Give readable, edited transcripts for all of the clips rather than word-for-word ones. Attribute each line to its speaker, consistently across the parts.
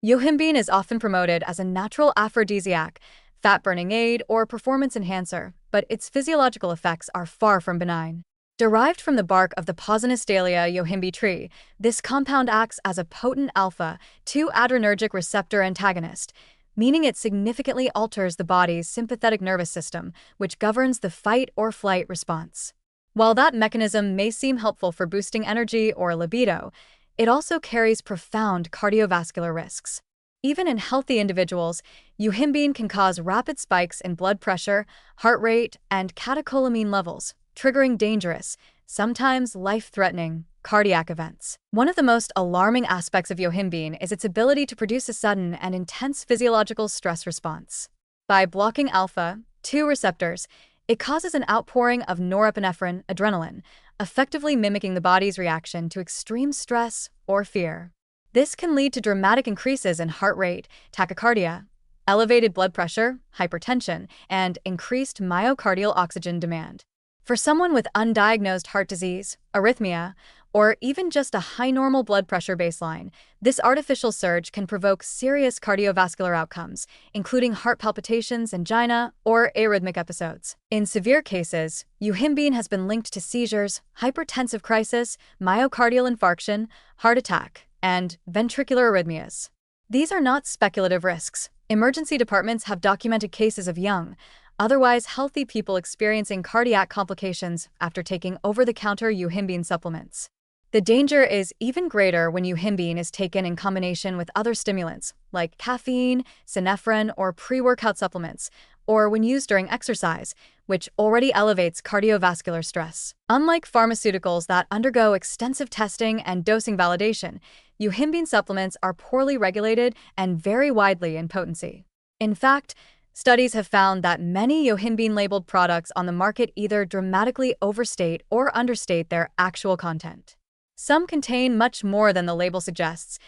Speaker 1: Yohimbine is often promoted as a natural aphrodisiac, fat-burning aid, or performance enhancer, but its physiological effects are far from benign. Derived from the bark of the poisonous dahlia yohimbe tree, this compound acts as a potent alpha-2 adrenergic receptor antagonist, meaning it significantly alters the body's sympathetic nervous system, which governs the fight-or-flight response. While that mechanism may seem helpful for boosting energy or libido, it also carries profound cardiovascular risks. Even in healthy individuals, yohimbine can cause rapid spikes in blood pressure, heart rate, and catecholamine levels, triggering dangerous, sometimes life-threatening, cardiac events. One of the most alarming aspects of yohimbine is its ability to produce a sudden and intense physiological stress response. By blocking alpha-2 receptors, it causes an outpouring of norepinephrine, adrenaline, effectively mimicking the body's reaction to extreme stress or fear. This can lead to dramatic increases in heart rate, tachycardia, elevated blood pressure, hypertension, and increased myocardial oxygen demand. For someone with undiagnosed heart disease, arrhythmia, or even just a high normal blood pressure baseline, this artificial surge can provoke serious cardiovascular outcomes, including heart palpitations, angina, or arrhythmic episodes. In severe cases, yohimbine has been linked to seizures, hypertensive crisis, myocardial infarction, heart attack, and ventricular arrhythmias. These are not speculative risks. Emergency departments have documented cases of young, otherwise healthy people experiencing cardiac complications after taking over-the-counter yohimbine supplements. The danger is even greater when yohimbine is taken in combination with other stimulants, like caffeine, synephrine, or pre-workout supplements, or when used during exercise, which already elevates cardiovascular stress. Unlike pharmaceuticals that undergo extensive testing and dosing validation, yohimbine supplements are poorly regulated and vary widely in potency. In fact, studies have found that many yohimbine-labeled products on the market either dramatically overstate or understate their actual content. Some contain much more than the label suggests,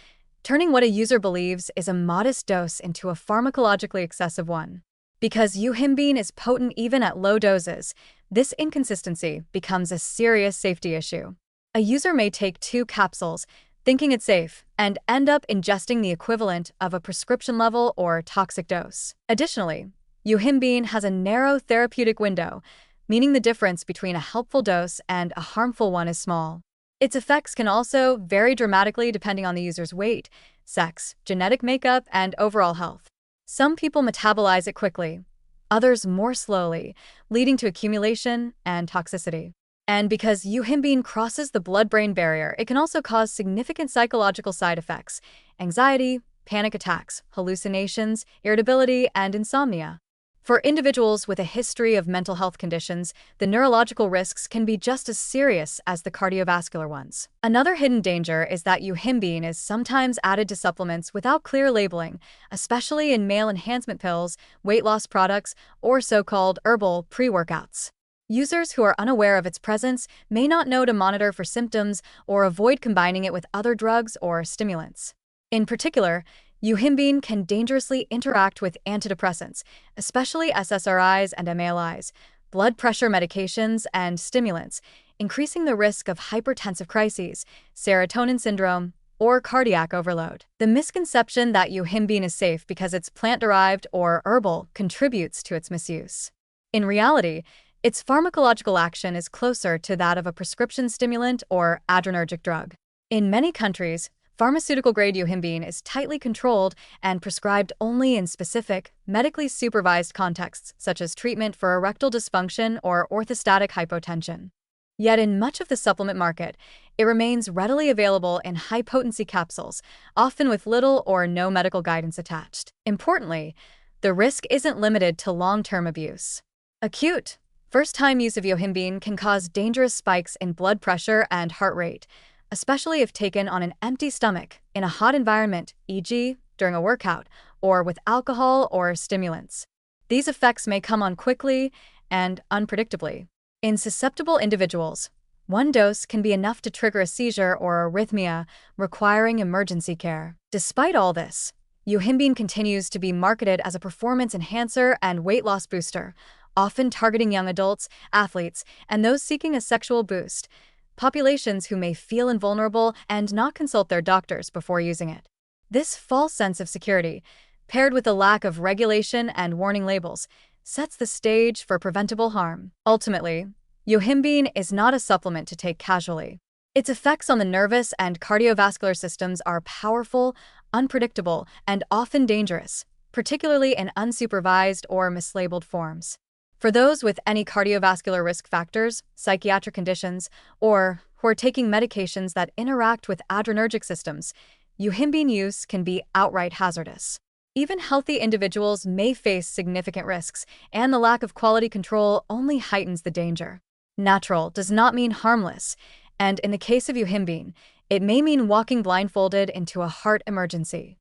Speaker 1: turning what a user believes is a modest dose into a pharmacologically excessive one. Because yohimbine is potent even at low doses, this inconsistency becomes a serious safety issue. A user may take 2 capsules, thinking it's safe, and end up ingesting the equivalent of a prescription level or toxic dose. Additionally, yohimbine has a narrow therapeutic window, meaning the difference between a helpful dose and a harmful one is small. Its effects can also vary dramatically depending on the user's weight, sex, genetic makeup, and overall health. Some people metabolize it quickly, others more slowly, leading to accumulation and toxicity. And because yohimbine crosses the blood-brain barrier, it can also cause significant psychological side effects: anxiety, panic attacks, hallucinations, irritability, and insomnia. For individuals with a history of mental health conditions, the neurological risks can be just as serious as the cardiovascular ones. Another hidden danger is that yohimbine is sometimes added to supplements without clear labeling, especially in male enhancement pills, weight loss products, or so-called herbal pre-workouts. Users who are unaware of its presence may not know to monitor for symptoms or avoid combining it with other drugs or stimulants. In particular, yohimbine can dangerously interact with antidepressants, especially SSRIs and MALIs, blood pressure medications, and stimulants, increasing the risk of hypertensive crises, serotonin syndrome, or cardiac overload. The misconception that yohimbine is safe because it's plant-derived or herbal contributes to its misuse. In reality, its pharmacological action is closer to that of a prescription stimulant or adrenergic drug. In many countries, pharmaceutical-grade yohimbine is tightly controlled and prescribed only in specific, medically supervised contexts, such as treatment for erectile dysfunction or orthostatic hypotension. Yet in much of the supplement market, it remains readily available in high-potency capsules, often with little or no medical guidance attached. Importantly, the risk isn't limited to long-term abuse. Acute, first-time use of yohimbine can cause dangerous spikes in blood pressure and heart rate, especially if taken on an empty stomach, in a hot environment, e.g., during a workout, or with alcohol or stimulants. These effects may come on quickly and unpredictably. In susceptible individuals, one dose can be enough to trigger a seizure or arrhythmia, requiring emergency care. Despite all this, yohimbine continues to be marketed as a performance enhancer and weight loss booster, often targeting young adults, athletes, and those seeking a sexual boost, populations who may feel invulnerable and not consult their doctors before using it. This false sense of security, paired with a lack of regulation and warning labels, sets the stage for preventable harm. Ultimately, Yohimbine is not a supplement to take casually. Its effects on the nervous and cardiovascular systems are powerful, unpredictable, and often dangerous, particularly in unsupervised or mislabeled forms. For those with any cardiovascular risk factors, psychiatric conditions, or who are taking medications that interact with adrenergic systems, Yohimbine use can be outright hazardous. Even healthy individuals may face significant risks, and the lack of quality control only heightens the danger. Natural does not mean harmless, and in the case of Yohimbine, it may mean walking blindfolded into a heart emergency.